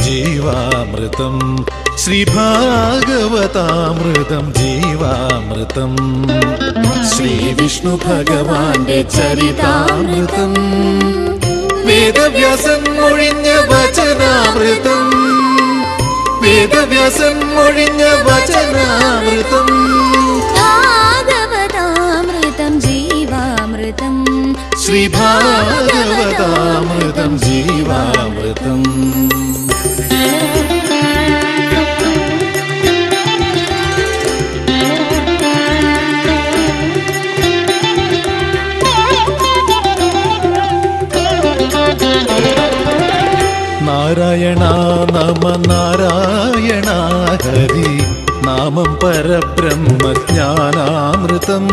ജീവാമൃതം ശ്രീഭാഗവതാമൃതം ജീവാമൃതം ശ്രീ വിഷ്ണു ഭഗവാന്റെ ചരിതാമൃതം വേദവ്യാസൻ മൊഴിഞ്ഞ വചനാമൃതം വേദവ്യാസൻ മൊഴിഞ്ഞ വചനാമൃതം ഭാഗവതാമൃതം ജീവാമൃതം ശ്രീഭാഗവതാമൃതം ജീവാമൃതം നാരായണ നമ നാരായണ ഹരി നാമം പരബ്രഹ്മജ്ഞാനാമൃതം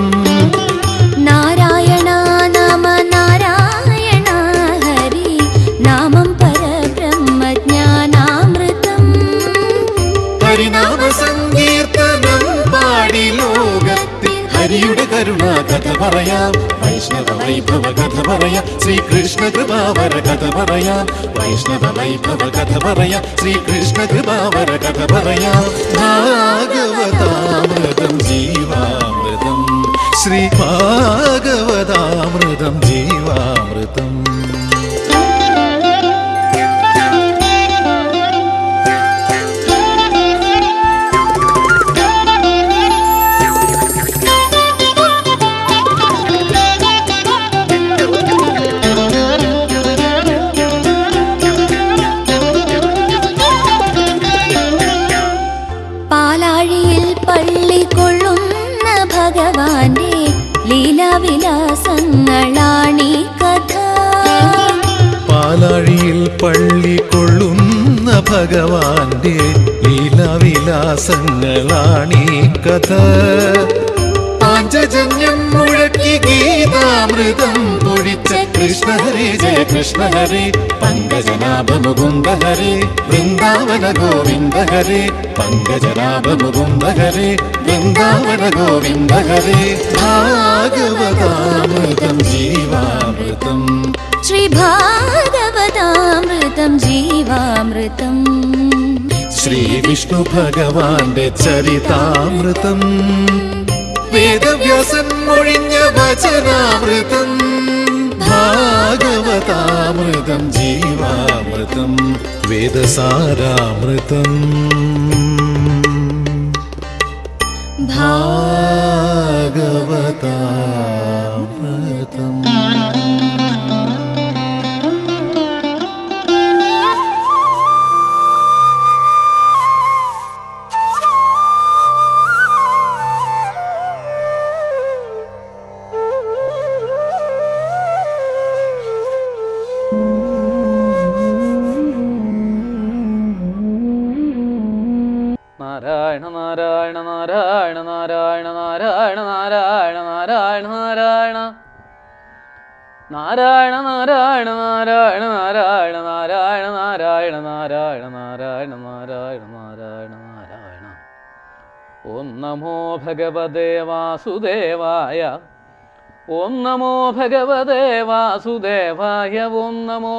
നാരായണ നമ നാരായണ ഹരി നാമം പരബ്രഹ്മജ്ഞാനാമൃതം ഹരിനാമ സങ്കീർത്തനം പാടി ലോകത്തിൽ ഹരിയുടെ കരുണ കഥ പറയാം വൈഷ്ണവ വൈഭവ കഥ പറയാം ശ്രീകൃഷ്ണ കൃപാവര കഥ പറയാം വൈഷ്ണവ വൈഭവ കഥ പറയാം ശ്രീകൃഷ്ണ കൃപാവര കഥ പറയാം ഭാഗവതാമൃതം ജീവാമൃതം ശ്രീ ഭാഗവതാമൃതം ജീവാമൃതം ഭഗവാന്റെ ലീലാവിലാസങ്ങളാണീ കഥ പാലാഴിയിൽ പള്ളി കൊള്ളുന്ന ഭഗവാന്റെ ലീലാവിലാസങ്ങളാണീ കഥ പാഞ്ചജന്യം മുഴക്കി ഗീതാമൃതം പൊഴിച്ച കൃഷ്ണ ഹരേ ജയ കൃഷ്ണ ഹരേ പങ്കജനാഭ മുകുന്ദ ഹരേ വൃന്ദാവന ഗോവിന്ദ ഹരേ പങ്കജനാഭ മുകുന്ദ ഹരേ വൃന്ദാവന ഗോവിന്ദ ഹരേ ഭാഗവതാമൃതം ജീവാമൃതം ശ്രീ ഭാഗവതാമൃതം ജീവാമൃതം ശ്രീ വിഷ്ണു ഭഗവാന്റെ ചരിതാമൃതം വേദവ്യാസൻ മൊഴിഞ്ഞ വചനാമൃതം ഭാഗവതാമൃതം ജീവാമൃതം വേദസാരാമൃതം ഭാഗവതാമൃതം നാരായണ നാരായണ നാരായണ നാരായണ നാരായണ നാരായണ നാരായണ നാരായണ നാരായണ നാരായണ നാരായണ നാരായണ നാരായണ നാരായണ നാരായണ നാരായണ നാരായണ നാരായണ ഓം നമോ ഭഗവതേ വാസുദേവായ ഓം നമോ ഭഗവതേ വാസുദേവായ ഓം നമോ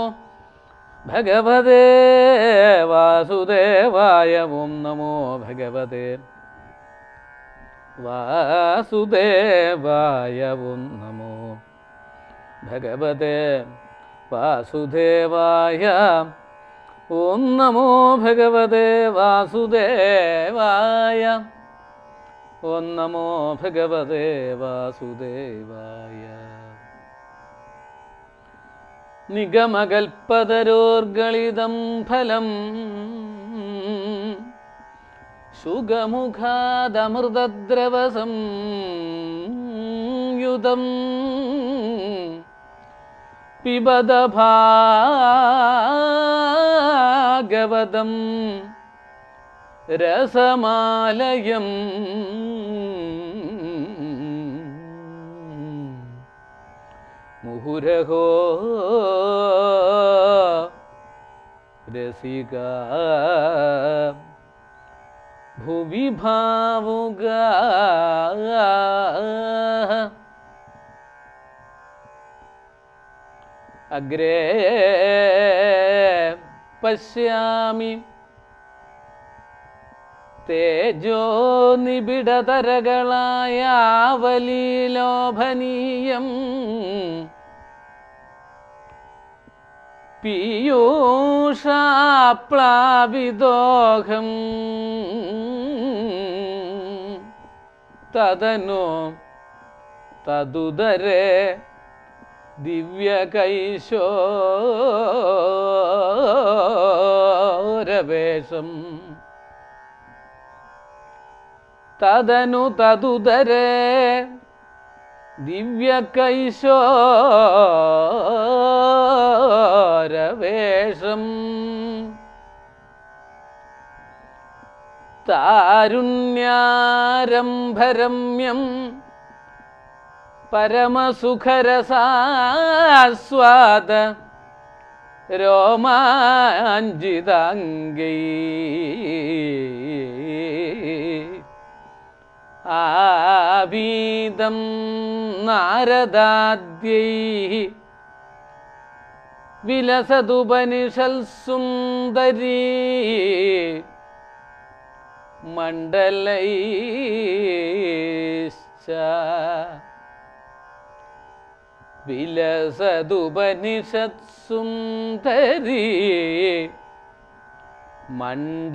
ഭഗവതേ വാസുദേവായ ഓം നമോ ഭഗവതേ വാസുദേവായ ഓം നമോ ഭഗവതേ വാസുദേവായ ഓം നമോ ഭഗവതേ വാസുദേവായ ഓം നമോ ഭഗവതേ വാസുദേവായ നിഗമകൽപ്പതരോർഗളിതം ഫലം ശുഗമുഖാദമൃതദ്രവസം യുതം പിബത ഭാഗവതം രസമാലയം മുഹുരഹോ രസിക ഭുവി ഭാവുക അഗ്രേ പശ്യാമി തേജോ നിബിഡതരകളായ ആവലീലോഭനീയം പീയൂഷാപ്ലാവിദോഹം തദനോ തദുദരേ ദിവ്യകൈശോരവേഷം തദനു തദുദരേ ദിവ്യകൈശോരവേഷം താരുണ്യാരംഭരമ്യം പരമസുഖരസാസ്വാദ രോമാഞ്ചിതാംഗൈ ആവീതം നാരദാദ്യൈ വിലസതുപനിഷൽ സുന്ദരീ മണ്ഡലൈശ്ച വിലസതുപനിഷത് സുന്ദരീ മണ്ഡലൈശ്ച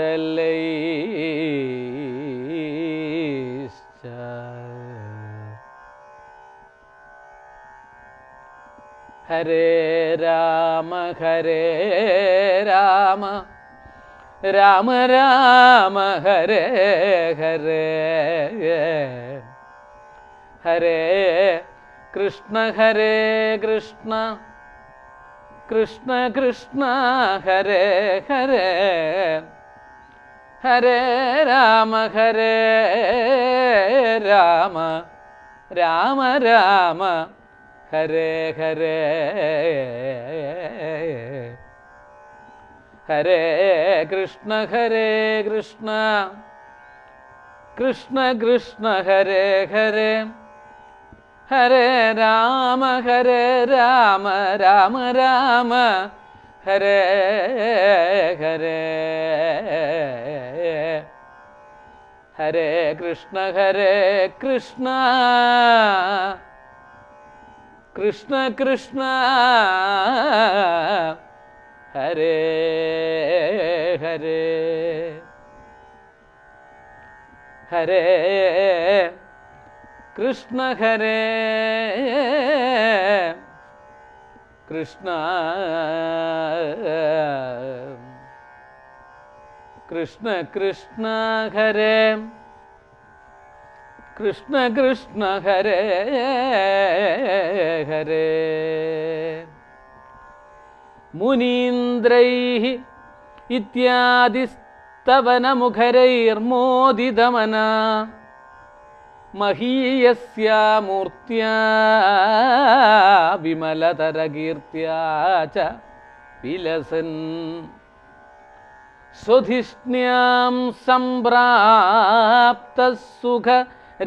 ഹരേ രാമ രാമ രാമ ഹരേ ഹരേ ഹരേ കൃഷ്ണ കൃഷ്ണ കൃഷ്ണ ഹരേ ഹരേ ഹരേ രാമ രാമ രാമ ഹരേ ഹരേ ഹരേ കൃഷ്ണ കൃഷ്ണ കൃഷ്ണ ഹരേ ഹരേ ഹരേ രാമ രാമ രാമ ഹരേ ഹരേ ഹരേ കൃഷ്ണ കൃഷ്ണ കൃഷ്ണ ഹരേ ഹരേ ഹരേ കൃഷ്ണ കൃഷ്ണ കൃഷ്ണ ഹരേ കൃഷ്ണ ഹരേ ഹരേ മുനീന്ദ്രൈഃ ഇത്യാദിസ്തവനമുഖരൈർമോദിതമനാ മഹീയസ്യ മൂർത്യാ വിമലതരകീർത്യാ ച വിലസൻ സ്വധിഷ്ണ്യാം സംപ്രാപ്തസുഖ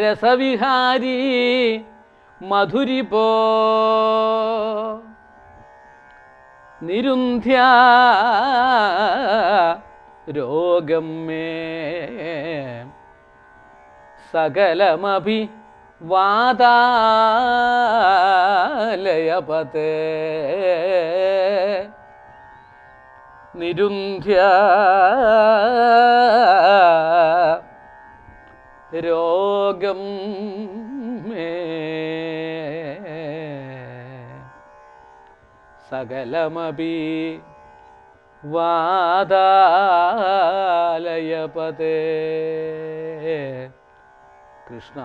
രസവിഹാരീ മധുരിപോ നിരുന്ധ്യാ രോഗം മേ സകലമഭി വാതാലയപതേ നിരുന്ധ്യാ രോഗം മേ സകലമപി വാതാലയപതേ കൃഷ്ണ.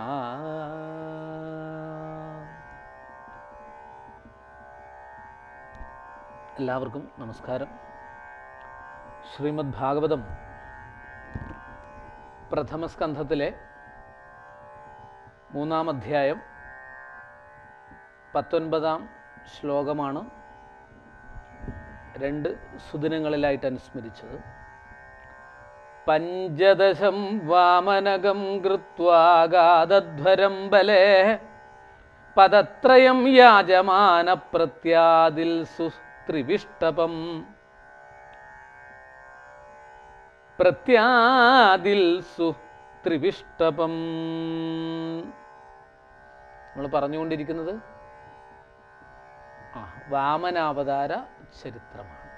എല്ലാവർക്കും നമസ്കാരം. ശ്രീമദ് ഭാഗവതം പ്രഥമസ്കന്ധത്തിലെ 3-ാം അധ്യായം 19-ാം ശ്ലോകമാണ് 2 സുദിനങ്ങളിലായിട്ട് അനുസ്മരിച്ചത്. പഞ്ചദശം വാമനകം കൃത്വാഗാധധ്വരം ബലേ പദത്രയം യാജമാന പ്രത്യാദിൽ സുസ്ത്രിവിഷ്ടപം പ്രത്യാദിൽസു ത്രിവിഷ്ടപം. നമ്മൾ പറഞ്ഞുകൊണ്ടിരിക്കുന്നത് വാമനാവതാര ചരിത്രമാണ്.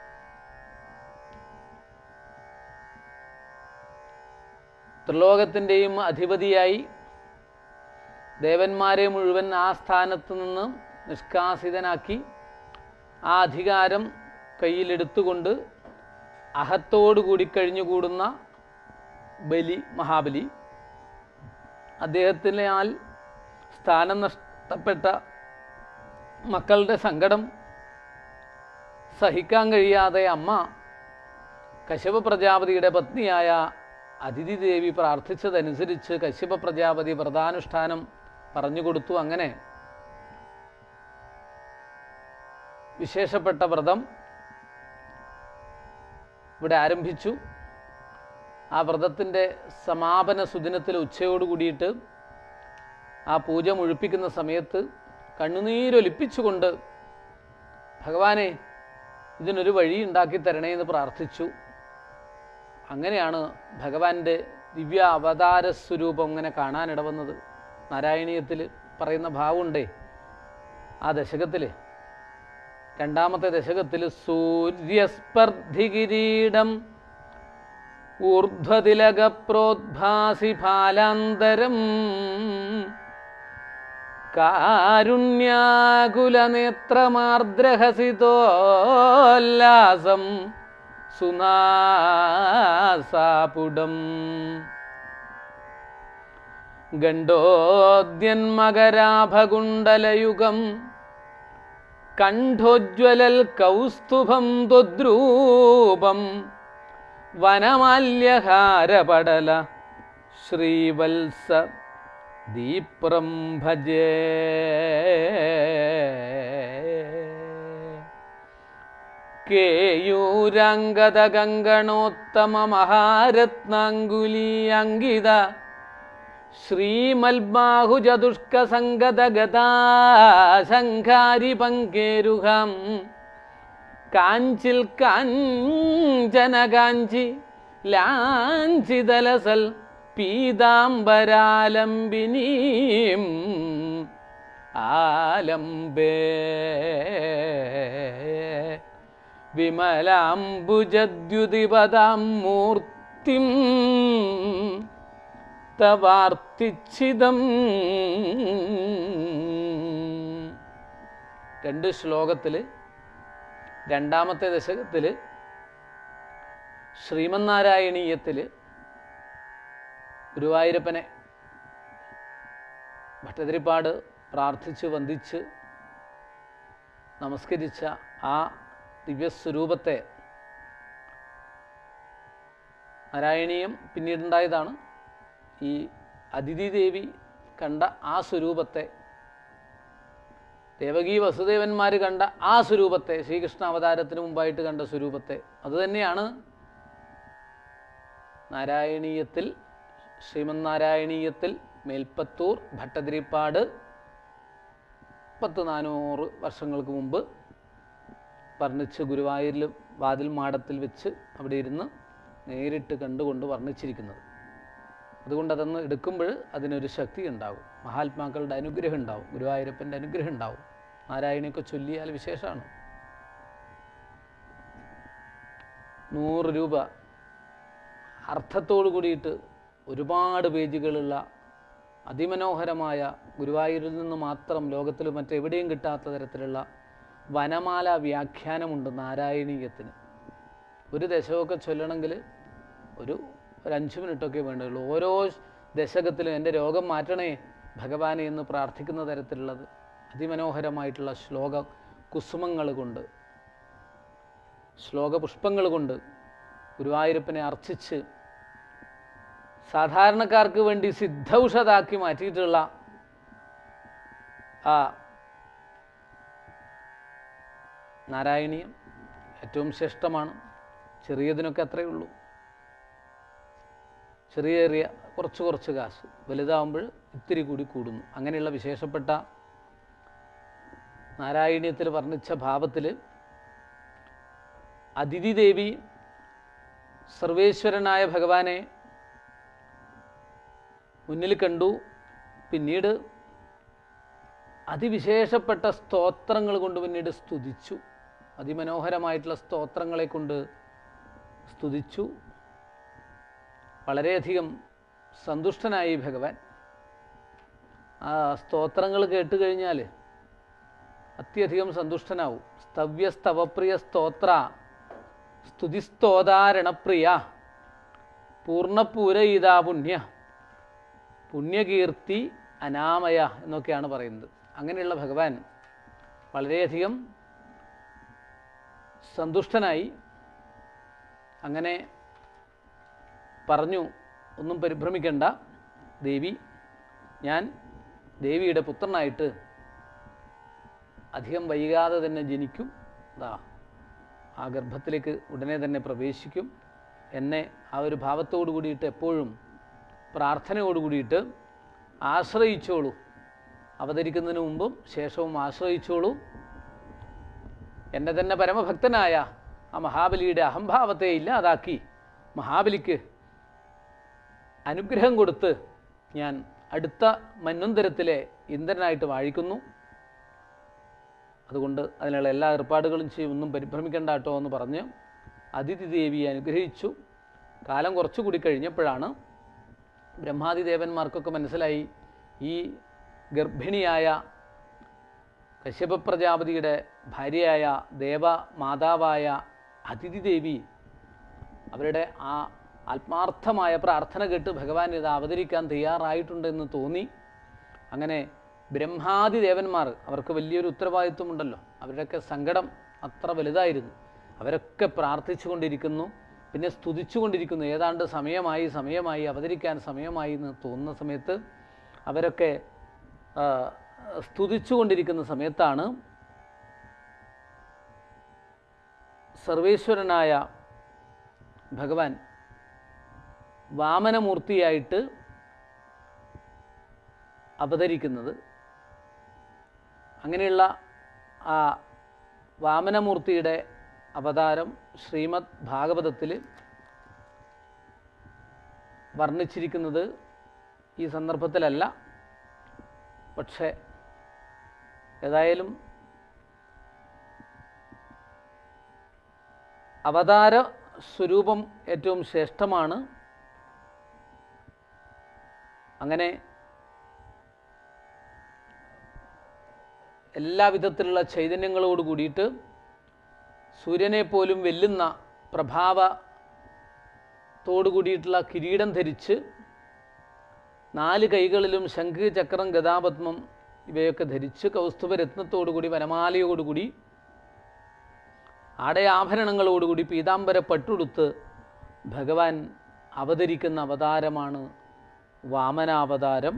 ത്രിലോകത്തിൻ്റെയും അധിപതിയായി ദേവന്മാരെ മുഴുവൻ ആ സ്ഥാനത്ത് നിന്ന് നിഷ്കാസിതനാക്കി ആ അധികാരം കയ്യിലെടുത്തുകൊണ്ട് അഹത്തോടുകൂടി കഴിഞ്ഞുകൂടുന്ന മഹാബലി, അദ്ദേഹത്തിനാൽ സ്ഥാനം നഷ്ടപ്പെട്ട മക്കളുടെ സങ്കടം സഹിക്കാൻ കഴിയാതെ അമ്മ കശ്യപ പ്രജാപതിയുടെ പത്നിയായ അതിഥി ദേവി പ്രാർത്ഥിച്ചതനുസരിച്ച് കശ്യപ പ്രജാപതി വ്രതാനുഷ്ഠാനം പറഞ്ഞുകൊടുത്തു. അങ്ങനെ വിശേഷപ്പെട്ട വ്രതം ഇവിടെ ആരംഭിച്ചു. ആ വ്രതത്തിൻ്റെ സമാപന സുദിനത്തിൽ ഉച്ചയോടുകൂടിയിട്ട് ആ പൂജ മുഴുപ്പിക്കുന്ന സമയത്ത് കണ്ണുനീരൊലിപ്പിച്ചുകൊണ്ട് ഭഗവാനെ ഇതിനൊരു വഴി ഉണ്ടാക്കി തരണേ എന്ന് പ്രാർത്ഥിച്ചു. അങ്ങനെയാണ് ഭഗവാന്റെ ദിവ്യ അവതാര സ്വരൂപം ഇങ്ങനെ കാണാനിടവന്നത്. നാരായണീയത്തിൽ പറയുന്ന ഭാവമുണ്ടേ ആ ദശകത്തിൽ, രണ്ടാമത്തെ ദശകത്തിൽ സൂര്യസ്പർദ്ധി കിരീടം ഊർധ്വതിലകപ്രോദ്ഭാസി ഫാലാന്തരം കാരുണ്യാകുലനേത്രമാർദ്രഹസിതോല്ലാസം സുനാസാപുടം ഗണ്ഡോദ്യന്മകരാഭകുണ്ടലയുഗം കണ്ഠോജ്വലൽ കൗസ്തുഭം ത്വദ്രൂപം വനമാല്യഹാരപടല ശ്രീവത്സ ദീപ്രം ഭജേ. കേയൂരാംഗത ഗംഗണോത്തമ മഹാരത്നാങ്കുലീ അങ്കിത ശ്രീമൽബാഹുചതുഷ്ക സംഗത ഗതാശങ്കാരി പങ്കേരുഹം കാഞ്ചിൽ കാഞ്ചന കാഞ്ചി ലാഞ്ചിതലസൽ പീതാംബരാലംബിനീം ആലംബേ വിമലാംബുജദ്യുതിപദാം മൂർത്തിം തവാർത്തിച്ഛിതം. രണ്ട് ശ്ലോകത്തിൽ രണ്ടാമത്തെ ദശകത്തിൽ ശ്രീമന്നാരായണീയത്തിൽ ഗുരുവായൂരപ്പനെ ഭട്ടതിരിപ്പാട് പ്രാർത്ഥിച്ച് വന്ദിച്ച് നമസ്കരിച്ച ആ ദിവ്യസ്വരൂപത്തെ, നാരായണീയം പിന്നീടുണ്ടായതാണ്, ഈ അതിഥി ദേവി കണ്ട ആ സ്വരൂപത്തെ, ദേവകീ വസുദേവന്മാർ കണ്ട ആ സ്വരൂപത്തെ, ശ്രീകൃഷ്ണ അവതാരത്തിന് മുമ്പായിട്ട് കണ്ട സ്വരൂപത്തെ, അതുതന്നെയാണ് നാരായണീയത്തിൽ, ശ്രീമന്നാരായണീയത്തിൽ മേൽപ്പത്തൂർ ഭട്ടതിരിപ്പാട് 400 വർഷങ്ങൾക്ക് മുമ്പ് വർണ്ണിച്ച് ഗുരുവായൂരിൽ വാതിൽ മാടത്തിൽ വെച്ച് അവിടെ ഇരുന്ന് നേരിട്ട് കണ്ടുകൊണ്ട് വർണ്ണിച്ചിരിക്കുന്നത്. അതുകൊണ്ട് അതൊന്ന് എടുക്കുമ്പോൾ അതിനൊരു ശക്തി ഉണ്ടാവും, മഹാത്മാക്കളുടെ അനുഗ്രഹം ഉണ്ടാവും, ഗുരുവായൂരപ്പൻ്റെ അനുഗ്രഹം ഉണ്ടാവും. നാരായണിയൊക്കെ ചൊല്ലിയാൽ വിശേഷമാണ്. 100 രൂപ അർത്ഥത്തോടു കൂടിയിട്ട് ഒരുപാട് പേജുകളുള്ള അതിമനോഹരമായ, ഗുരുവായൂരിൽ നിന്ന് മാത്രം ലോകത്തിൽ മറ്റെവിടെയും കിട്ടാത്ത തരത്തിലുള്ള വനമാല വ്യാഖ്യാനമുണ്ട് നാരായണീയത്തിന്. ഒരു ദശകമൊക്കെ ചൊല്ലണമെങ്കിൽ ഒരു 5 മിനിറ്റൊക്കെ വേണ്ടുള്ളൂ. ഓരോ ദശകത്തിലും എൻ്റെ രോഗം മാറ്റണേ ഭഗവാനെ എന്ന് പ്രാർത്ഥിക്കുന്ന തരത്തിലുള്ളത് അതിമനോഹരമായിട്ടുള്ള ശ്ലോക കുസുമങ്ങൾ കൊണ്ട്, ശ്ലോക പുഷ്പങ്ങൾ കൊണ്ട് ഗുരുവായൂരപ്പനെ അർച്ചിച്ച് സാധാരണക്കാർക്ക് വേണ്ടി സിദ്ധൌഷധാക്കി മാറ്റിയിട്ടുള്ള ആ നാരായണീയം ഏറ്റവും ശ്രേഷ്ഠമാണ്. ചെറിയതിനൊക്കെ അത്രയേ ഉള്ളൂ, ചെറിയ കുറച്ച് കാശ്, വലുതാവുമ്പോൾ ഇത്തിരി കൂടി കൂടുന്നു. അങ്ങനെയുള്ള വിശേഷപ്പെട്ട നാരായണീയത്തിൽ വർണ്ണിച്ച ഭാവത്തിൽ അതിഥി ദേവി സർവേശ്വരനായ ഭഗവാനെ മുന്നിൽ കണ്ടു. പിന്നീട് അതിവിശേഷപ്പെട്ട സ്തോത്രങ്ങൾ കൊണ്ട് പിന്നീട് സ്തുതിച്ചു. അതിമനോഹരമായിട്ടുള്ള സ്തോത്രങ്ങളെ കൊണ്ട് സ്തുതിച്ചു. വളരെയധികം സന്തുഷ്ടനായി ഭഗവാൻ. ആ സ്തോത്രങ്ങൾ കേട്ട് കഴിഞ്ഞാൽ അത്യധികം സന്തുഷ്ടനാവും. സ്തവ്യസ്തവപ്രിയ സ്തോത്ര സ്തുതിസ്തോതാരണപ്രിയ പൂർണ്ണപൂരയിതാ പുണ്യ പുണ്യകീർത്തി അനാമയ എന്നൊക്കെയാണ് പറയുന്നത്. അങ്ങനെയുള്ള ഭഗവാൻ വളരെയധികം സന്തുഷ്ടനായി. അങ്ങനെ പറഞ്ഞു, ഒന്നും പരിഭ്രമിക്കണ്ട ദേവി, ഞാൻ ദേവിയുടെ പുത്രനായിട്ട് അധികം വൈകാതെ തന്നെ ജനിക്കും. ആ ഗർഭത്തിലേക്ക് ഉടനെ തന്നെ പ്രവേശിക്കും. എന്നെ ആ ഒരു ഭാവത്തോടു കൂടിയിട്ട് എപ്പോഴും പ്രാർത്ഥനയോടു കൂടിയിട്ട് ആശ്രയിച്ചോളൂ. അവതരിക്കുന്നതിന് മുമ്പും ശേഷവും ആശ്രയിച്ചോളൂ. എൻ്റെ തന്നെ പരമഭക്തനായ ആ മഹാബലിയുടെ അഹംഭാവത്തെ ഇല്ലാതാക്കി മഹാബലിക്ക് അനുഗ്രഹം കൊടുത്ത് ഞാൻ അടുത്ത മന്വന്തരത്തിലെ ഇന്ദ്രനായിട്ട് വാഴിക്കുന്നു. അതുകൊണ്ട് അതിനുള്ള എല്ലാ ഏർപ്പാടുകളും ചെയ്യും, ഒന്നും പരിഭ്രമിക്കേണ്ട കേട്ടോ എന്ന് പറഞ്ഞ് അതിഥി ദേവിയെ അനുഗ്രഹിച്ചു. കാലം കുറച്ചുകൂടി കഴിഞ്ഞപ്പോഴാണ് ബ്രഹ്മാദി ദേവന്മാർക്കൊക്കെ മനസ്സിലായി ഈ ഗർഭിണിയായ കശ്യപ പ്രജാപതിയുടെ ഭാര്യയായ ദേവമാതാവായ അതിഥി ദേവി അവരുടെ ആ ആത്മാർത്ഥമായ പ്രാർത്ഥന കേട്ട് ഭഗവാൻ ഇത് അവതരിക്കാൻ തയ്യാറായിട്ടുണ്ടെന്ന് തോന്നി. അങ്ങനെ ബ്രഹ്മാദി ദേവന്മാർ, അവർക്ക് വലിയൊരു ഉത്തരവാദിത്വമുണ്ടല്ലോ, അവരുടെയൊക്കെ സങ്കടം അത്ര വലുതായിരുന്നു. അവരൊക്കെ പ്രാർത്ഥിച്ചു കൊണ്ടിരിക്കുന്നു, പിന്നെ സ്തുതിച്ചു കൊണ്ടിരിക്കുന്നു. ഏതാണ്ട് സമയമായി അവതരിക്കാൻ സമയമായി എന്ന് തോന്നുന്ന സമയത്ത് അവരൊക്കെ സ്തുതിച്ചു കൊണ്ടിരിക്കുന്ന സമയത്താണ് സർവേശ്വരനായ ഭഗവാൻ വാമനമൂർത്തിയായിട്ട് അവതരിക്കുന്നത്. അങ്ങനെയുള്ള ആ വാമനമൂർത്തിയുടെ അവതാരം ശ്രീമദ് ഭാഗവതത്തിൽ വർണ്ണിച്ചിരിക്കുന്നത് ഈ സന്ദർഭത്തിലല്ല. പക്ഷേ ഏതായാലും അവതാര സ്വരൂപം ഏറ്റവും ശ്രേഷ്ഠമാണ്. അങ്ങനെ എല്ലാവിധത്തിലുള്ള ചൈതന്യങ്ങളോട് കൂടിയിട്ട് സൂര്യനെ പോലും വെല്ലുന്ന പ്രഭാവത്തോടു കൂടിയിട്ടുള്ള കിരീടം ധരിച്ച് 4 കൈകളിലും ശംഖ്, ചക്രം, ഗദാപത്മം ഇവയൊക്കെ ധരിച്ച് കൗസ്തുഭരത്നത്തോടുകൂടി വനമാലയോടുകൂടി ആടയാഭരണങ്ങളോടുകൂടി പീതാംബര പട്ടുടുത്ത് ഭഗവാൻ അവതരിക്കുന്ന അവതാരമാണ് വാമനാവതാരം.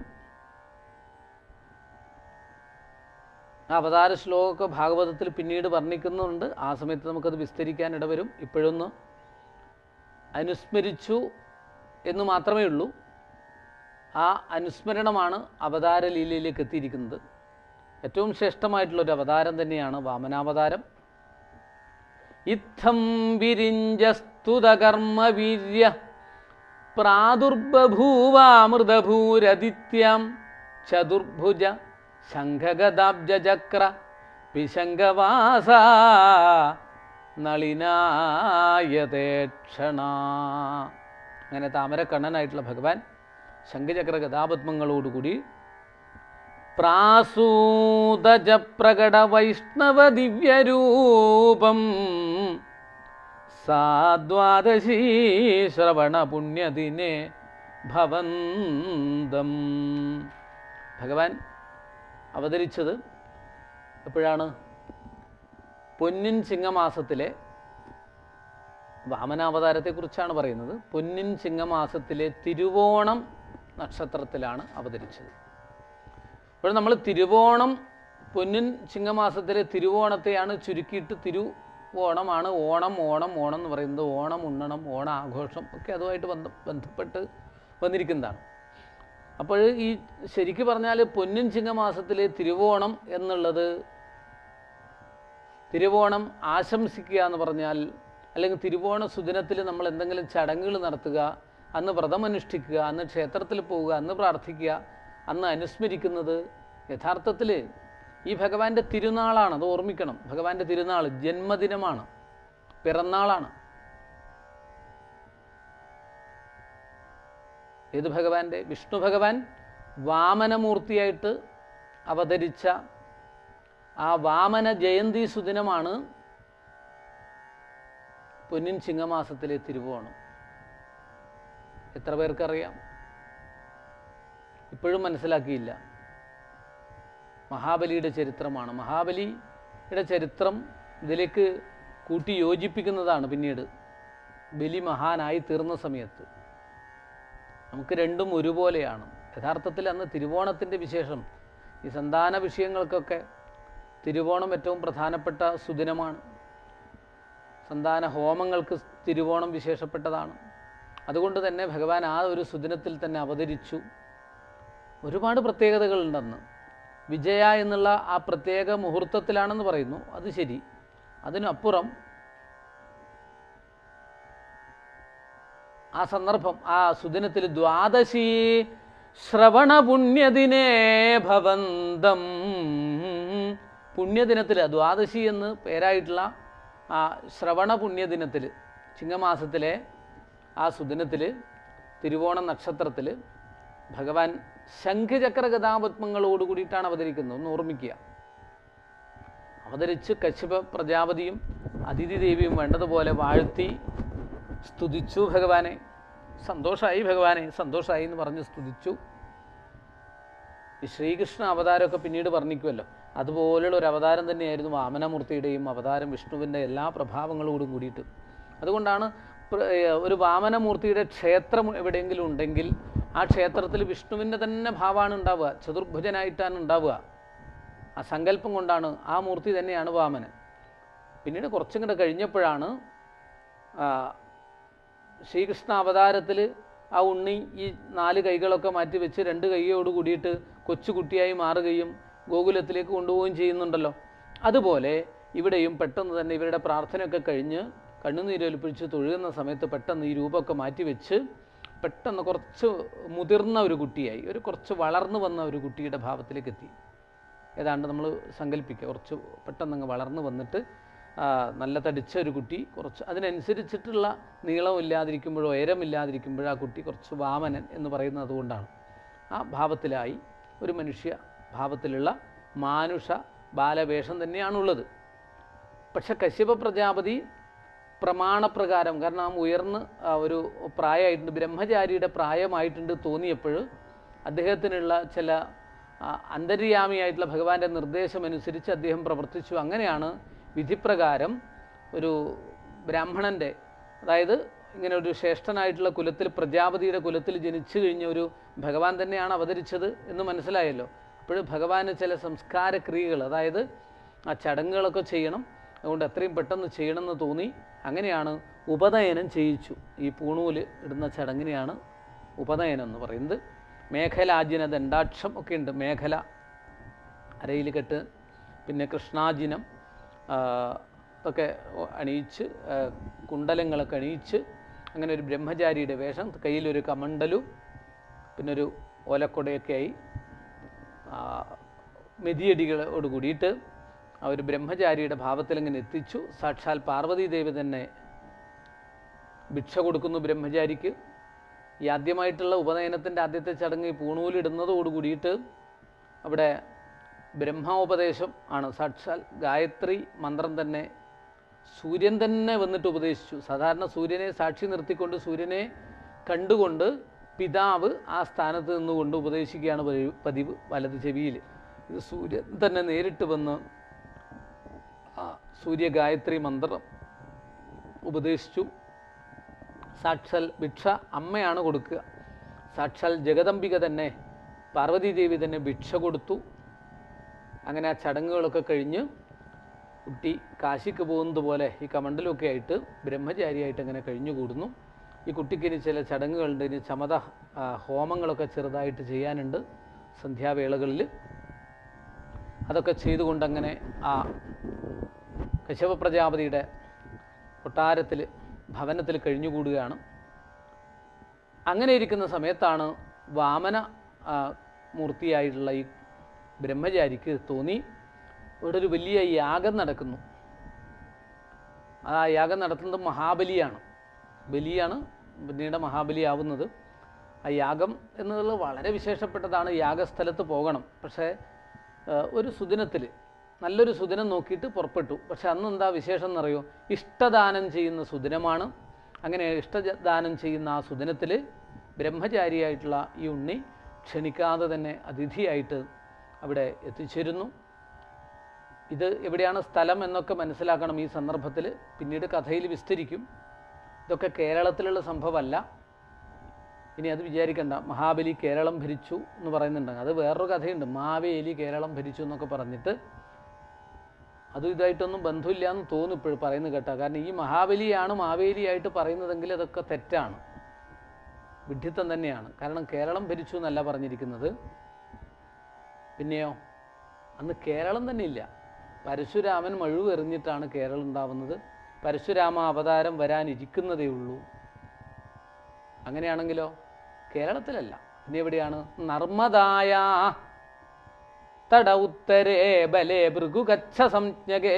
ആ അവതാര ശ്ലോകമൊക്കെ ഭാഗവതത്തിൽ പിന്നീട് വർണ്ണിക്കുന്നുണ്ട്. ആ സമയത്ത് നമുക്കത് വിസ്തരിക്കാൻ ഇടവരും. ഇപ്പോഴൊന്ന് അനുസ്മരിച്ചു എന്ന് മാത്രമേ ഉള്ളൂ. ആ അനുസ്മരണമാണ് അവതാര ലീലയിലേക്ക് എത്തിയിരിക്കുന്നത്. ഏറ്റവും ശ്രേഷ്ഠമായിട്ടുള്ളൊരു അവതാരം തന്നെയാണ് വാമനാവതാരം. ഇത്തം വിരിഞ്ചസ്തുതകർമ്മവീര്യ പ്രാദുർബഭൂവാമൃതഭൂരദിത്യാം ചതുർഭുജ ശംഖഗദാബ്ജചക്ര വിശങ്കവാസ നളിനായതേക്ഷണ. അങ്ങനെ താമരക്കണ്ണനായിട്ടുള്ള ഭഗവാൻ ശംഖചക്ര ഗദാപത്മങ്ങളോടുകൂടി പ്രാസൂതജ പ്രകട വൈഷ്ണവ ദിവ്യരൂപം സാദ്വാദശീ ശ്രവണ പുണ്യദിനെ ഭവന്തം. ഭഗവാൻ അവതരിച്ചത് എപ്പോഴാണ്? പൊന്നിൻ ചിങ്ങമാസത്തിലെ വാമനാവതാരത്തെക്കുറിച്ചാണ് പറയുന്നത്. പൊന്നിൻ ചിങ്ങമാസത്തിലെ തിരുവോണം നക്ഷത്രത്തിലാണ് അവതരിച്ചത്. അപ്പോൾ നമ്മൾ തിരുവോണം, പൊന്നിൻ ചിങ്ങമാസത്തിലെ തിരുവോണത്തെയാണ് ചുരുക്കിയിട്ട് തിരുവോണമാണ്. ഓണം എന്ന് പറയുന്നത് ഓണം ഉണ്ണണം, ഓണ ആഘോഷം ഒക്കെ അതുമായിട്ട് ബന്ധപ്പെട്ട് വന്നിരിക്കുന്നതാണ്. അപ്പോൾ ഈ ശരിക്ക് പറഞ്ഞാൽ പൊന്നിൻ ചിങ്ങമാസത്തിലെ തിരുവോണം എന്നുള്ളത്, തിരുവോണം ആശംസിക്കുക എന്ന് പറഞ്ഞാൽ അല്ലെങ്കിൽ തിരുവോണ സുദിനത്തിൽ നമ്മൾ എന്തെങ്കിലും ചടങ്ങുകൾ നടത്തുക, അന്ന് വ്രതമനുഷ്ഠിക്കുക, അന്ന് ക്ഷേത്രത്തിൽ പോവുക, അന്ന് പ്രാർത്ഥിക്കുക, അന്ന് അനുസ്മരിക്കുന്നത് യഥാർത്ഥത്തിൽ ഈ ഭഗവാന്റെ തിരുനാളാണ്. അത് ഓർമ്മിക്കണം. ഭഗവാന്റെ തിരുനാൾ ജന്മദിനമാണ്, പിറന്നാളാണ്. ഏത് ഭഗവാന്റെ? വിഷ്ണു ഭഗവാൻ വാമനമൂർത്തിയായിട്ട് അവതരിച്ച ആ വാമന ജയന്തി സുദിനമാണ് പൊന്നിൻ ചിങ്ങമാസത്തിലെ തിരുവോണം. എത്ര പേർക്കറിയാം? ഇപ്പോഴും മനസ്സിലാക്കിയില്ല. മഹാബലിയുടെ ചരിത്രമാണ്. മഹാബലിയുടെ ചരിത്രം ഇതിലേക്ക് കൂട്ടി യോജിപ്പിക്കുന്നതാണ് പിന്നീട് ബലി മഹാനായി തീർന്ന സമയത്ത്. നമുക്ക് രണ്ടും ഒരുപോലെയാണ്. യഥാർത്ഥത്തിൽ അന്ന് തിരുവോണത്തിൻ്റെ വിശേഷം, ഈ സന്താന വിഷയങ്ങൾക്കൊക്കെ തിരുവോണം ഏറ്റവും പ്രധാനപ്പെട്ട സുദിനമാണ്. സന്താന ഹോമങ്ങൾക്ക് തിരുവോണം വിശേഷപ്പെട്ടതാണ്. അതുകൊണ്ട് തന്നെ ഭഗവാൻ ആ ഒരു സുദിനത്തിൽ തന്നെ അവതരിച്ചു. ഒരുപാട് പ്രത്യേകതകളുണ്ടെന്ന്. വിജയ എന്നുള്ള ആ പ്രത്യേക മുഹൂർത്തത്തിലാണെന്ന് പറയുന്നു, അത് ശരി. അതിനപ്പുറം ആ സന്ദർഭം, ആ സുദിനത്തിൽ ദ്വാദശി ശ്രവണ പുണ്യദിനേ ഭവന്തം, പുണ്യദിനത്തിൽ ദ്വാദശി എന്ന് പേരായിട്ടുള്ള ആ ശ്രവണ പുണ്യദിനത്തിൽ, ചിങ്ങമാസത്തിലെ ആ സുദിനത്തിൽ, തിരുവോണ നക്ഷത്രത്തിൽ ഭഗവാൻ ശംഖചക്ര ഗദാപത്മങ്ങളോട് കൂടിയിട്ടാണ് അവതരിക്കുന്നത്. ഒന്ന് ഓർമ്മിക്കുക. അവതരിച്ച് കശ്യപ പ്രജാപതിയും അതിഥി ദേവിയും വേണ്ടതുപോലെ വാഴ്ത്തി സ്തുതിച്ചു ഭഗവാനെ. സന്തോഷമായി ഭഗവാനെ, സന്തോഷമായി എന്ന് പറഞ്ഞ് സ്തുതിച്ചു. ഈ ശ്രീകൃഷ്ണ അവതാരമൊക്കെ പിന്നീട് വർണ്ണിക്കുമല്ലോ, അതുപോലെയുള്ള ഒരു അവതാരം തന്നെയായിരുന്നു വാമനമൂർത്തിയുടെയും അവതാരം, വിഷ്ണുവിൻ്റെ എല്ലാ പ്രഭാവങ്ങളോടും കൂടിയിട്ട്. അതുകൊണ്ടാണ് ഒരു വാമനമൂർത്തിയുടെ ക്ഷേത്രം എവിടെയെങ്കിലും ഉണ്ടെങ്കിൽ ആ ക്ഷേത്രത്തിൽ വിഷ്ണുവിൻ്റെ തന്നെ ഭാവമാണ് ഉണ്ടാവുക, ചതുർഭുജനായിട്ടാണ് ഉണ്ടാവുക. ആ സങ്കല്പം കൊണ്ടാണ്, ആ മൂർത്തി തന്നെയാണ് വാമനൻ. പിന്നീട് കുറച്ചും കൂടെ കഴിഞ്ഞപ്പോഴാണ് ശ്രീകൃഷ്ണ അവതാരത്തിൽ ആ ഉണ്ണി ഈ 4 കൈകളൊക്കെ മാറ്റി വെച്ച് 2 കൈയോട് കൂടിയിട്ട് കൊച്ചുകുട്ടിയായി മാറുകയും ഗോകുലത്തിലേക്ക് കൊണ്ടുപോവുകയും ചെയ്യുന്നുണ്ടല്ലോ. അതുപോലെ ഇവിടെയും പെട്ടെന്ന് തന്നെ ഇവരുടെ പ്രാർത്ഥനയൊക്കെ കഴിഞ്ഞ് കണ്ണുനീരൊലിപ്പിച്ച് തൊഴുകുന്ന സമയത്ത് പെട്ടെന്ന് ഈ രൂപമൊക്കെ മാറ്റിവെച്ച് പെട്ടെന്ന് കുറച്ച് മുതിർന്ന ഒരു കുട്ടിയായി, കുറച്ച് വളർന്നു വന്ന ഒരു കുട്ടിയുടെ ഭാവത്തിലേക്ക് എത്തി. ഏതാണ്ട് നമ്മൾ സങ്കല്പിക്കുക, കുറച്ച് പെട്ടെന്നങ്ങ് വളർന്നു വന്നിട്ട് നല്ല തടിച്ച ഒരു കുട്ടി, കുറച്ച് അതിനനുസരിച്ചിട്ടുള്ള നീളമില്ലാതിരിക്കുമ്പോഴോ ഉയരമില്ലാതിരിക്കുമ്പോഴോ ആ കുട്ടി കുറച്ച് വാമനൻ എന്ന് പറയുന്നത് അതുകൊണ്ടാണ്. ആ ഭാവത്തിലായി ഒരു മനുഷ്യ ഭാവത്തിലുള്ള മാനുഷ ബാലവേഷം തന്നെയാണുള്ളത്. പക്ഷെ കശ്യപ പ്രജാപതി പ്രമാണപ്രകാരം, കാരണം ആ ഉയർന്ന് ഒരു പ്രായമായിട്ടുണ്ട്, ബ്രഹ്മചാരിയുടെ പ്രായമായിട്ടുണ്ട് തോന്നിയപ്പോൾ അദ്ദേഹത്തിനുള്ള ചില അന്തര്യാമിയായിട്ടുള്ള ഭഗവാന്റെ നിർദ്ദേശമനുസരിച്ച് അദ്ദേഹം പ്രവർത്തിച്ചു. അങ്ങനെയാണ് വിധിപ്രകാരം ഒരു ബ്രാഹ്മണൻ്റെ, അതായത് ഇങ്ങനെ ഒരു ശ്രേഷ്ഠനായിട്ടുള്ള കുലത്തിൽ, പ്രജാപതിയുടെ കുലത്തിൽ ജനിച്ചു കഴിഞ്ഞ ഒരു ഭഗവാൻ തന്നെയാണ് അവതരിച്ചത് എന്ന് മനസ്സിലായല്ലോ. അപ്പോൾ ഭഗവാന് ചില സംസ്കാര ക്രിയകൾ, അതായത് ആ ചടങ്ങുകളൊക്കെ ചെയ്യണം, അതുകൊണ്ട് എത്രയും പെട്ടെന്ന് ചെയ്യണമെന്ന് തോന്നി. അങ്ങനെയാണ് ഉപനയനം ചെയ്യിച്ചു. ഈ പൂണൂല് ഇടുന്ന ചടങ്ങിനെയാണ് ഉപനയനം എന്ന് പറയുന്നത്. മേഖലാജിന ദണ്ഡാക്ഷം ഒക്കെ ഉണ്ട്. മേഖല അരയിൽ കെട്ട്, പിന്നെ കൃഷ്ണാജിനം ഒക്കെ അണിയിച്ച്, കുണ്ടലങ്ങളൊക്കെ അണിയിച്ച്, അങ്ങനെ ഒരു ബ്രഹ്മചാരിയുടെ വേഷം, കയ്യിലൊരു കമണ്ടലും പിന്നെ ഒരു ഓലക്കൊടയൊക്കെ ആയി മെതിയടികളോട് കൂടിയിട്ട് ആ ഒരു ബ്രഹ്മചാരിയുടെ ഭാവത്തിലിങ്ങനെ എത്തിച്ചു. സാക്ഷാൽ പാർവതീദേവി തന്നെ ഭിക്ഷ കൊടുക്കുന്നു ബ്രഹ്മചാരിക്ക്. ഈ ആദ്യമായിട്ടുള്ള ഉപനയനത്തിൻ്റെ ആദ്യത്തെ ചടങ്ങ് ഈ പൂണൂലിടുന്നതോട് കൂടിയിട്ട് അവിടെ ബ്രഹ്മോപദേശം ആണ്. സാക്ഷാൽ ഗായത്രി മന്ത്രം തന്നെ സൂര്യൻ തന്നെ വന്നിട്ട് ഉപദേശിച്ചു. സാധാരണ സൂര്യനെ സാക്ഷി നിർത്തിക്കൊണ്ട്, സൂര്യനെ കണ്ടുകൊണ്ട് പിതാവ് ആ സ്ഥാനത്ത് നിന്നുകൊണ്ട് ഉപദേശിക്കുകയാണ് പതിവ്, വലത് ചെവിയിൽ. ഇത് സൂര്യൻ തന്നെ നേരിട്ട് വന്ന് സൂര്യഗായത്രി മന്ത്രം ഉപദേശിച്ചു. സാക്ഷാൽ ഭിക്ഷ അമ്മയാണ് കൊടുക്കുക. സാക്ഷാൽ ജഗദംബിക തന്നെ, പാർവതീദേവി തന്നെ ഭിക്ഷ കൊടുത്തു. അങ്ങനെ ആ ചടങ്ങുകളൊക്കെ കഴിഞ്ഞ് കുട്ടി കാശിക്ക് പോകുന്നത് പോലെ ഈ കമണ്ടലൊക്കെ ആയിട്ട് ബ്രഹ്മചാരിയായിട്ട് അങ്ങനെ കഴിഞ്ഞുകൂടുന്നു. ഈ കുട്ടിക്ക് ഇനി ചില ചടങ്ങുകളുണ്ട്. ഇനി ചമത ഹോമങ്ങളൊക്കെ ചെറുതായിട്ട് ചെയ്യാനുണ്ട് സന്ധ്യാവേളകളിൽ. അതൊക്കെ ചെയ്തുകൊണ്ടങ്ങനെ ആ കശ്യപ പ്രജാപതിയുടെ കൊട്ടാരത്തിൽ ഭവനത്തിൽ കഴിഞ്ഞുകൂടുകയാണ്. അങ്ങനെ ഇരിക്കുന്ന സമയത്താണ് വാമന മൂർത്തിയായിട്ടുള്ള ഈ ബ്രഹ്മചാരിക്ക് തോന്നി ഇവിടെ ഒരു വലിയ യാഗം നടക്കുന്നു. ആ യാഗം നടത്തുന്നത് മഹാബലിയാണ്. ബലിയാണ് പിന്നീട് മഹാബലിയാവുന്നത്. ആ യാഗം എന്നുള്ളത് വളരെ വിശേഷപ്പെട്ടതാണ്. യാഗസ്ഥലത്ത് പോകണം. പക്ഷേ ഒരു സുദിനത്തിൽ നല്ലൊരു സുദിനം നോക്കിയിട്ട് പുറപ്പെട്ടു. പക്ഷെ അന്ന് എന്താ വിശേഷം എന്നറിയോ? ഇഷ്ടദാനം ചെയ്യുന്ന സുദിനമാണ്. അങ്ങനെ ഇഷ്ടദാനം ചെയ്യുന്ന ആ സുദിനത്തിൽ ബ്രഹ്മചാരിയായിട്ടുള്ള ഈ ഉണ്ണി ക്ഷണിക്കാതെ തന്നെ അതിഥിയായിട്ട് അവിടെ എത്തിച്ചേരുന്നു. ഇത് എവിടെയാണ് സ്ഥലം എന്നൊക്കെ മനസ്സിലാക്കണം ഈ സന്ദർഭത്തിൽ. പിന്നീട് കഥയിൽ വിസ്തരിക്കും. ഇതൊക്കെ കേരളത്തിലുള്ള സംഭവമല്ല. ഇനി അത് വിചാരിക്കണ്ട, മഹാബലി കേരളം ഭരിച്ചു എന്ന് പറയുന്നുണ്ട്. അത് വേറൊരു കഥയുണ്ട്, മാവേലി കേരളം ഭരിച്ചു എന്നൊക്കെ പറഞ്ഞിട്ട്. അതും ഇതായിട്ടൊന്നും ബന്ധമില്ല എന്ന് തോന്നും ഇപ്പോഴും പറയുന്നത് കേട്ടോ. കാരണം ഈ മഹാബലിയാണ് മാവേലിയായിട്ട് പറയുന്നതെങ്കിൽ അതൊക്കെ തെറ്റാണ്, വിഡ്ഢിത്തം തന്നെയാണ്. കാരണം കേരളം ഭരിച്ചു എന്നല്ല പറഞ്ഞിരിക്കുന്നത്. പിന്നെയോ അന്ന് കേരളം തന്നെ ഇല്ല. പരശുരാമൻ മഴുവ് എറിഞ്ഞിട്ടാണ് കേരളം ഉണ്ടാവുന്നത്. പരശുരാമ അവതാരം വരാനിരിക്കുന്നതേ ഉള്ളൂ. അങ്ങനെയാണെങ്കിലോ കേരളത്തിലല്ല. പിന്നെ എവിടെയാണ്? നർമ്മദായ തട ഉത്തരേ ബലേ ഭൃഗുഗച്ഛ സംജ്ഞകേ.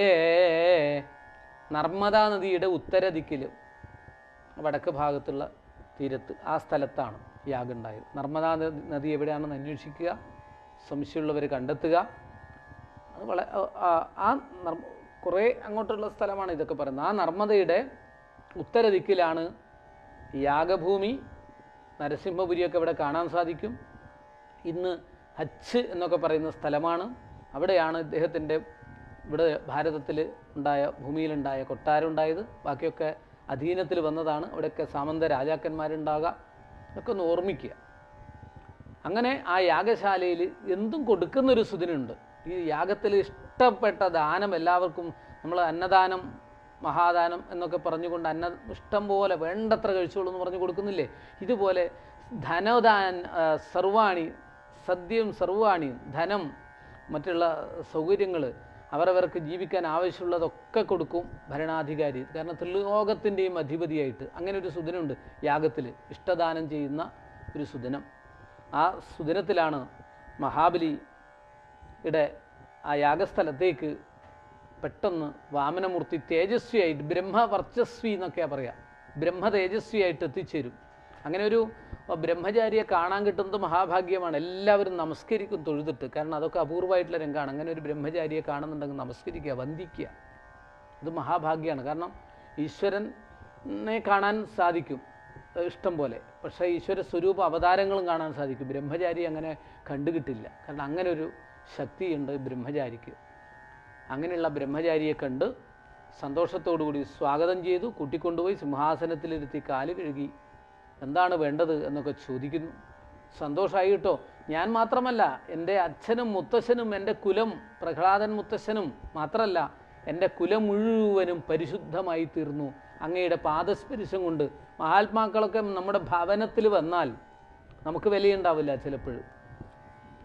നർമ്മദാ നദിയുടെ ഉത്തര ദിക്കിൽ വടക്ക് ഭാഗത്തുള്ള തീരത്ത് ആ സ്ഥലത്താണ് യാഗം ഉണ്ടായത്. നർമ്മദാ നദി എവിടെയാണെന്ന് അന്വേഷിക്കുക, സംശയമുള്ളവർ കണ്ടെത്തുക. അത് കുറേ അങ്ങോട്ടുള്ള സ്ഥലമാണ് ഇതൊക്കെ പറയുന്നത്. ആ നർമ്മദയുടെ ഉത്തര ദിക്കിലാണ് യാഗഭൂമി. നരസിംഹപുരിയൊക്കെ ഇവിടെ കാണാൻ സാധിക്കും. ഇന്ന് ഹച്ച് എന്നൊക്കെ പറയുന്ന സ്ഥലമാണ്. അവിടെയാണ് ഇദ്ദേഹത്തിൻ്റെ ഇവിടെ ഭാരതത്തിൽ ഉണ്ടായ ഭൂമിയിലുണ്ടായ കൊട്ടാരം ഉണ്ടായത്. ബാക്കിയൊക്കെ അധീനത്തിൽ വന്നതാണ്. അവിടെയൊക്കെ സാമന്ത രാജാക്കന്മാരുണ്ടാകുക. ഇതൊക്കെ ഒന്ന് ഓർമ്മിക്കുക. അങ്ങനെ ആ യാഗശാലയിൽ എന്തും കൊടുക്കുന്നൊരു സുദിനുണ്ട്. ഈ യാഗത്തിൽ ഇഷ്ടപ്പെട്ട ദാനം എല്ലാവർക്കും, നമ്മൾ അന്നദാനം മഹാദാനം എന്നൊക്കെ പറഞ്ഞുകൊണ്ട് ഇഷ്ടം പോലെ വേണ്ടത്ര കഴിച്ചോളൂ എന്ന് പറഞ്ഞു കൊടുക്കുന്നില്ലേ? ഇതുപോലെ സർവാണി, സദ്യയും സർവാണിയും, ധനം, മറ്റുള്ള സൗകര്യങ്ങൾ, അവരവർക്ക് ജീവിക്കാൻ ആവശ്യമുള്ളതൊക്കെ കൊടുക്കും ഭരണാധികാരി. കാരണം ത്രിലോകത്തിൻ്റെയും അധിപതിയായിട്ട് അങ്ങനെ ഒരു സുദിനമുണ്ട് യാഗത്തിൽ, ഇഷ്ടദാനം ചെയ്യുന്ന ഒരു സുദിനം. ആ സുദിനത്തിലാണ് മഹാബലിയുടെ ആ യാഗസ്ഥലത്തേക്ക് പെട്ടെന്ന് വാമനമൂർത്തി തേജസ്വിയായിട്ട്, ബ്രഹ്മവർച്ചസ്വി എന്നൊക്കെയാണ് പറയുക, ബ്രഹ്മ തേജസ്വിയായിട്ട് എത്തിച്ചേരും. അങ്ങനെ ഒരു ബ്രഹ്മചാരിയെ കാണാൻ കിട്ടുന്നത് മഹാഭാഗ്യമാണ്. എല്ലാവരും നമസ്കരിക്കും തൊഴുതിട്ട്. കാരണം അതൊക്കെ അപൂർവമായിട്ടുള്ള രംഗമാണ്. അങ്ങനെ ഒരു ബ്രഹ്മചാരിയെ കാണുന്നുണ്ടെങ്കിൽ നമസ്കരിക്കുക, വന്ദിക്കുക. ഇത് മഹാഭാഗ്യമാണ്. കാരണം ഈശ്വരനെ കാണാൻ സാധിക്കും ഇഷ്ടം പോലെ. പക്ഷേ ഈശ്വര സ്വരൂപ അവതാരങ്ങളും കാണാൻ സാധിക്കും. ബ്രഹ്മചാരി അങ്ങനെ കണ്ടുകിട്ടില്ല. കാരണം അങ്ങനെ ഒരു ശക്തിയുണ്ട് ബ്രഹ്മചാരിക്ക്. അങ്ങനെയുള്ള ബ്രഹ്മചാരിയെ കണ്ട് സന്തോഷത്തോടുകൂടി സ്വാഗതം ചെയ്തു. കൂട്ടിക്കൊണ്ടുപോയി സിംഹാസനത്തിലിരുത്തി കാല് കഴുകി എന്താണ് വേണ്ടത് എന്നൊക്കെ ചോദിക്കുന്നു. സന്തോഷമായി കേട്ടോ. ഞാൻ മാത്രമല്ല, എൻ്റെ അച്ഛനും മുത്തശ്ശനും, എൻ്റെ കുലം പ്രഹ്ലാദൻ മുത്തശ്ശനും മാത്രമല്ല, എൻ്റെ കുലം മുഴുവനും പരിശുദ്ധമായി തീർന്നു അങ്ങയുടെ പാദസ്പരിശം കൊണ്ട്. മഹാത്മാക്കളൊക്കെ നമ്മുടെ ഭവനത്തിൽ വന്നാൽ നമുക്ക് വിലയുണ്ടാവില്ല ചിലപ്പോഴും.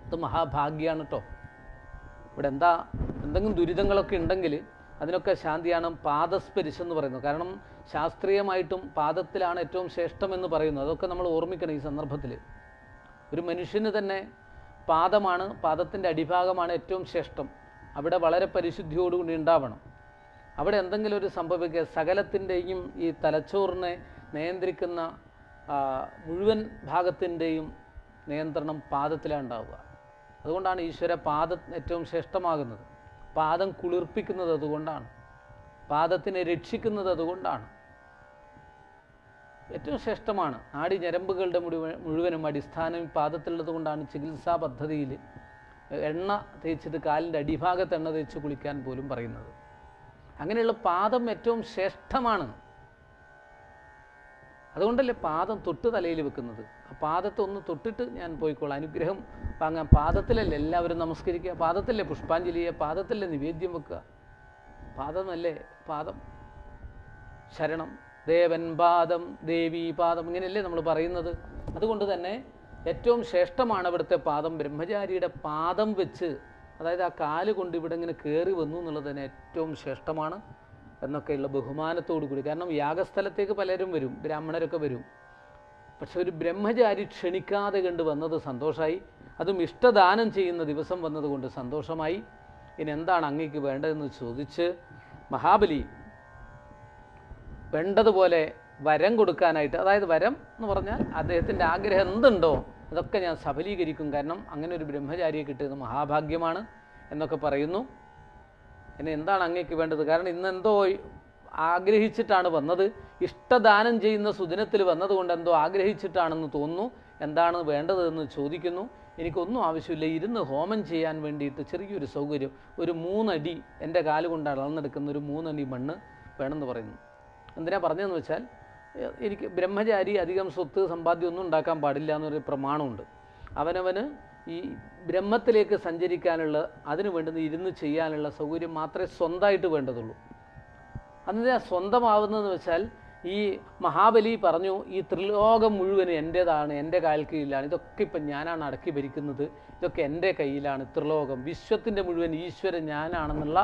ഇത് മഹാഭാഗ്യമാണ് കേട്ടോ. ഇവിടെ എന്തെങ്കിലും ദുരിതങ്ങളൊക്കെ ഉണ്ടെങ്കിൽ അതിനൊക്കെ ശാന്തിയാണ് പാദസ്പരിശം എന്ന് പറയുന്നത്. കാരണം ശാസ്ത്രീയമായിട്ടും പാദത്തിലാണ് ഏറ്റവും ശ്രേഷ്ഠമെന്ന് പറയുന്നത്. അതൊക്കെ നമ്മൾ ഓർമ്മിക്കണം ഈ സന്ദർഭത്തിൽ. ഒരു മനുഷ്യന് തന്നെ പാദമാണ്, പാദത്തിൻ്റെ അടിഭാഗമാണ് ഏറ്റവും ശ്രേഷ്ഠം. അവിടെ വളരെ പരിശുദ്ധിയോടുകൂടി ഉണ്ടാവണം. അവിടെ എന്തെങ്കിലും ഒരു സംഭവിക്കുക, സകലത്തിൻ്റെയും ഈ തലച്ചോറിനെ നിയന്ത്രിക്കുന്ന മുഴുവൻ ഭാഗത്തിൻ്റെയും നിയന്ത്രണം പാദത്തിലാണ് ഉണ്ടാവുക. അതുകൊണ്ടാണ് ഈശ്വര പാദം ഏറ്റവും ശ്രേഷ്ഠമാകുന്നത്. പാദം കുളിർപ്പിക്കുന്നത് അതുകൊണ്ടാണ്, പാദത്തിനെ രക്ഷിക്കുന്നത് അതുകൊണ്ടാണ്. ഏറ്റവും ശ്രേഷ്ഠമാണ്. നാഡി ഞരമ്പുകളുടെ മുഴുവനും അടിസ്ഥാനം പാദത്തിലുള്ളത് കൊണ്ടാണ് ചികിത്സാ പദ്ധതിയിൽ എണ്ണ തേച്ചിട്ട് കാലിൻ്റെ അടിഭാഗത്ത് എണ്ണ തേച്ച് കുളിക്കാൻ പോലും പറയുന്നത്. അങ്ങനെയുള്ള പാദം ഏറ്റവും ശ്രേഷ്ഠമാണ്. അതുകൊണ്ടല്ലേ പാദം തൊട്ട് തലയിൽ വെക്കുന്നത്. ആ പാദത്തെ ഒന്ന് തൊട്ടിട്ട് ഞാൻ പോയിക്കോളാം, അനുഗ്രഹം വാങ്ങാൻ. പാദത്തിലല്ലേ എല്ലാവരും നമസ്കരിക്കുക, പാദത്തിലല്ലേ പുഷ്പാഞ്ജലി ചെയ്യുക, പാദത്തിലല്ലേ നിവേദ്യം വെക്കുക. പാദമല്ലേ പാദം. ശരണം ദേവൻ പാദം, ദേവി പാദം, ഇങ്ങനെയല്ലേ നമ്മൾ പറയുന്നത്. അതുകൊണ്ട് തന്നെ ഏറ്റവും ശ്രേഷ്ഠമാണ് ഇവിടുത്തെ പാദം. ബ്രഹ്മചാരിയുടെ പാദം വെച്ച്, അതായത് ആ കാല് കൊണ്ട് ഇവിടെ ഇങ്ങനെ കയറി വന്നു എന്നുള്ളത് തന്നെ ഏറ്റവും ശ്രേഷ്ഠമാണ്. എന്നൊക്കെയുള്ള ബഹുമാനത്തോടു കൂടി. കാരണം യാഗസ്ഥലത്തേക്ക് പലരും വരും, ബ്രാഹ്മണരൊക്കെ വരും. പക്ഷെ ഒരു ബ്രഹ്മചാരി ക്ഷണിക്കാതെ കണ്ട് വന്നത് സന്തോഷമായി. അതും ഇഷ്ടദാനം ചെയ്യുന്ന ദിവസം വന്നതുകൊണ്ട് സന്തോഷമായി. ഇനി എന്താണ് അങ്ങേക്ക് വേണ്ടതെന്ന് ചോദിച്ച് മഹാബലി വേണ്ടതുപോലെ വരം കൊടുക്കാനായിട്ട്, അതായത് വരം എന്ന് പറഞ്ഞാൽ അദ്ദേഹത്തിൻ്റെ ആഗ്രഹം എന്തുണ്ടോ അതൊക്കെ ഞാൻ സഫലീകരിക്കും, കാരണം അങ്ങനെ ഒരു ബ്രഹ്മചാരിയെ കിട്ടിയത് മഹാഭാഗ്യമാണ് എന്നൊക്കെ പറയുന്നു. ഇനി എന്താണ് അങ്ങേക്ക് വേണ്ടത്? കാരണം ഇന്നെന്തോ ആഗ്രഹിച്ചിട്ടാണ് വന്നത്, ഇഷ്ടദാനം ചെയ്യുന്ന സുദിനത്തിൽ വന്നതുകൊണ്ട് എന്തോ ആഗ്രഹിച്ചിട്ടാണെന്ന് തോന്നുന്നു. എന്താണ് വേണ്ടതെന്ന് ചോദിക്കുന്നു. എനിക്കൊന്നും ആവശ്യമില്ല, ഇരുന്ന് ഹോമം ചെയ്യാൻ വേണ്ടിയിട്ട് ചെറിയൊരു സൗകര്യം, ഒരു 3 അടി എൻ്റെ കാലുകൊണ്ട് അളന്നെടുക്കുന്ന ഒരു 3 അടി മണ്ണ് വേണമെന്ന് പറയുന്നു. എന്തിനാ പറഞ്ഞതെന്ന് വെച്ചാൽ, എനിക്ക് ബ്രഹ്മചാരി അധികം സ്വത്ത് സമ്പാദ്യമൊന്നും ഉണ്ടാക്കാൻ പാടില്ല എന്നൊരു പ്രമാണമുണ്ട്. അവനവന് ഈ ബ്രഹ്മത്തിലേക്ക് സഞ്ചരിക്കാനുള്ള, അതിന് വേണ്ടുന്ന ഇരുന്ന് ചെയ്യാനുള്ള സൗകര്യം മാത്രമേ സ്വന്തമായിട്ട് വേണ്ടതുള്ളൂ. അതിന് സ്വന്തമാവുന്നതെന്ന് വെച്ചാൽ, ഈ മഹാബലി പറഞ്ഞു ഈ ത്രിലോകം മുഴുവനും എൻ്റേതാണ്, എൻ്റെ കാൽ കീഴിലാണ്, ഇതൊക്കെ ഇപ്പം ഞാനാണ് അടക്കി ഭരിക്കുന്നത്, ഇതൊക്കെ എൻ്റെ കയ്യിലാണ്, ത്രിലോകം വിശ്വത്തിൻ്റെ മുഴുവൻ ഈശ്വരൻ ഞാനാണെന്നുള്ള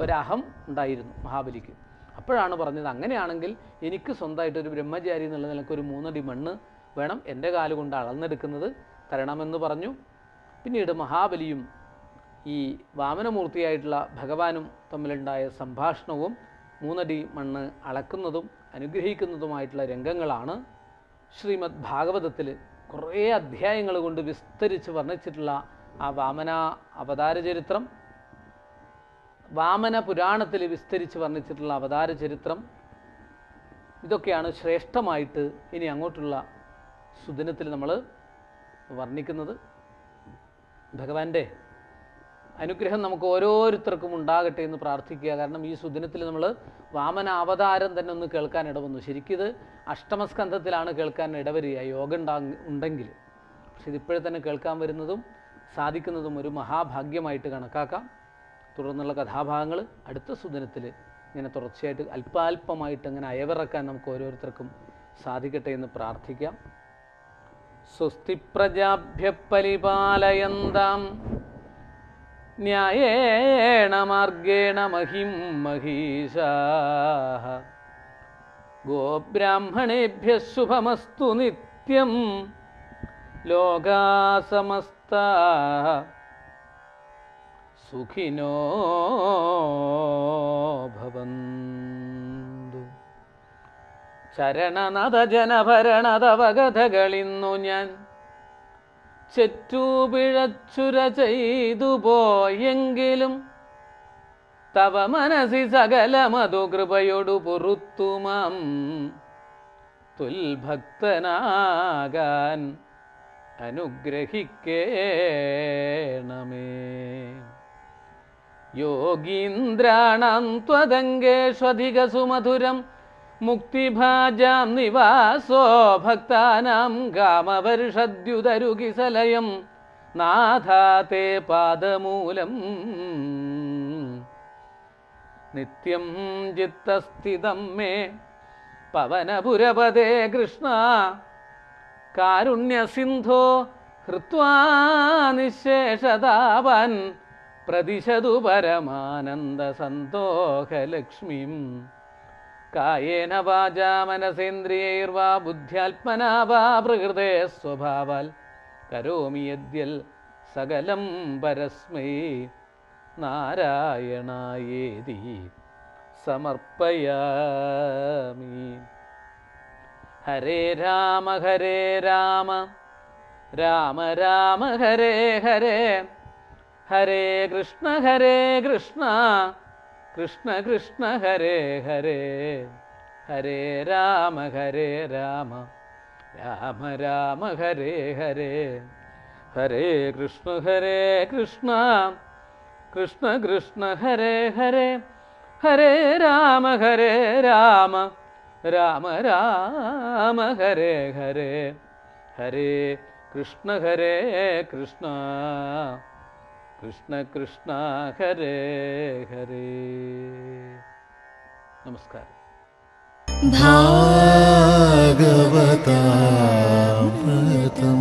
ഒരഹം ഉണ്ടായിരുന്നു മഹാബലിക്ക്. അപ്പോഴാണ് പറഞ്ഞത്, അങ്ങനെയാണെങ്കിൽ എനിക്ക് സ്വന്തമായിട്ടൊരു ബ്രഹ്മചാരി എന്നുള്ള നിലയ്ക്ക് ഒരു 3 അടി മണ്ണ് വേണം, എൻ്റെ കാലുകൊണ്ട് അളന്നെടുക്കുന്നത് തരണമെന്ന് പറഞ്ഞു. പിന്നീട് മഹാബലിയും ഈ വാമനമൂർത്തിയായിട്ടുള്ള ഭഗവാനും തമ്മിലുണ്ടായ സംഭാഷണവും 3 അടി മണ്ണ് അളക്കുന്നതും അനുഗ്രഹിക്കുന്നതുമായിട്ടുള്ള രംഗങ്ങളാണ് ശ്രീമദ് ഭാഗവതത്തിൽ കുറേ അധ്യായങ്ങൾ കൊണ്ട് വിസ്തരിച്ച് വർണ്ണിച്ചിട്ടുള്ള ആ വാമന അവതാര ചരിത്രം, വാമന പുരാണത്തിൽ വിസ്തരിച്ച് വർണ്ണിച്ചിട്ടുള്ള അവതാര ചരിത്രം. ഇതൊക്കെയാണ് ശ്രേഷ്ഠമായിട്ട് ഇനി അങ്ങോട്ടുള്ള സുദിനത്തിൽ നമ്മൾ വർണ്ണിക്കുന്നത്. ഭഗവാന്റെ അനുഗ്രഹം നമുക്ക് ഓരോരുത്തർക്കും ഉണ്ടാകട്ടെ എന്ന് പ്രാർത്ഥിക്കുക. കാരണം ഈ സുദിനത്തിൽ നമ്മൾ വാമന അവതാരം തന്നെ ഒന്ന് കേൾക്കാൻ ഇടവന്നു. ശരിക്കിത് അഷ്ടമസ്കന്ധത്തിലാണ് കേൾക്കാൻ ഇടവരിക യോഗം ഉണ്ടെങ്കിൽ. പക്ഷെ ഇതിപ്പോഴേ തന്നെ കേൾക്കാൻ വരുന്നതും സാധിക്കുന്നതും ഒരു മഹാഭാഗ്യമായിട്ട് കണക്കാക്കാം. തുടർന്നുള്ള കഥാഭാഗങ്ങൾ അടുത്ത സുദിനത്തിൽ ഇങ്ങനെ തുടർച്ചയായിട്ട് അല്പാൽപമായിട്ട് അങ്ങനെ അയവിറക്കാൻ നമുക്ക് ഓരോരുത്തർക്കും സാധിക്കട്ടെ എന്ന് പ്രാർത്ഥിക്കാം. സ്വസ്തി പ്രജാഭ്യ പരിപാലയന്താം ന്യായേണ മാർഗേണ മഹിം മഹീഷാഃ ഗോബ്രാഹ്മണേഭ്യഃ ശുഭമസ്തു നിത്യം ലോകാ സമസ്താഃ സുഖിനോ ഭവന്തു. ചരണനദജനഭരണതവകഥകളിന്നു ഞാൻ ചെറ്റുപിഴച്ചുര ചെയ്തു പോയെങ്കിലും തവ മനസി സകലമതു കൃപയൊടു പൊറുത്തുമാം തുൽഭക്തനാകാൻ അനുഗ്രഹിക്കേണമേ. യോഗീന്ദ്രാണാം ത്വദംഗേഷ്വധിക സുമധുരം മുക്തിഭാജാം നിവാസോ ഭക്താനാം കാമവർഷദ്യുതരുകിസലയം നാഥാ തേ പാദമൂലം നിത്യം ചിത്തസ്ഥിതം മേ പവനപുരപദേ കൃഷ്ണ കാരുണ്യസിന്ധോ ഹൃത്വാ നിശേഷതാപൻ പ്രതിശതു പരമാനന്ദസന്തോഷലക്ഷ്മീം കായേന വാചാ മനസേന്ദ്രിയൈർവാ ബുദ്ധ്യാത്മനാ വാ പ്രകൃതേ സ്വഭാവാൽ കരോമി യദ്യൽ സകലം പരസ്മൈ നാരായണായേതി സമർപ്പയാമി. ഹരേ രാമ രാമ രാമ ഹരേ ഹരേ, ഹരേ കൃഷ്ണ കൃഷ്ണ കൃഷ്ണ ഹരേ ഹരേ, ഹരേ രാമ രാമ രാമ ഹരേ ഹരേ, ഹരേ കൃഷ്ണ കൃഷ്ണ കൃഷ്ണ ഹരേ ഹരേ, ഹരേ രാമ രാമ രാമ ഹരേ ഹരേ, ഹരേ കൃഷ്ണ കൃഷ്ണ കൃഷ്ണ കൃഷ്ണ ഹരേ ഹരേ. നമസ്കാരം. ഭാഗവതാമൃതം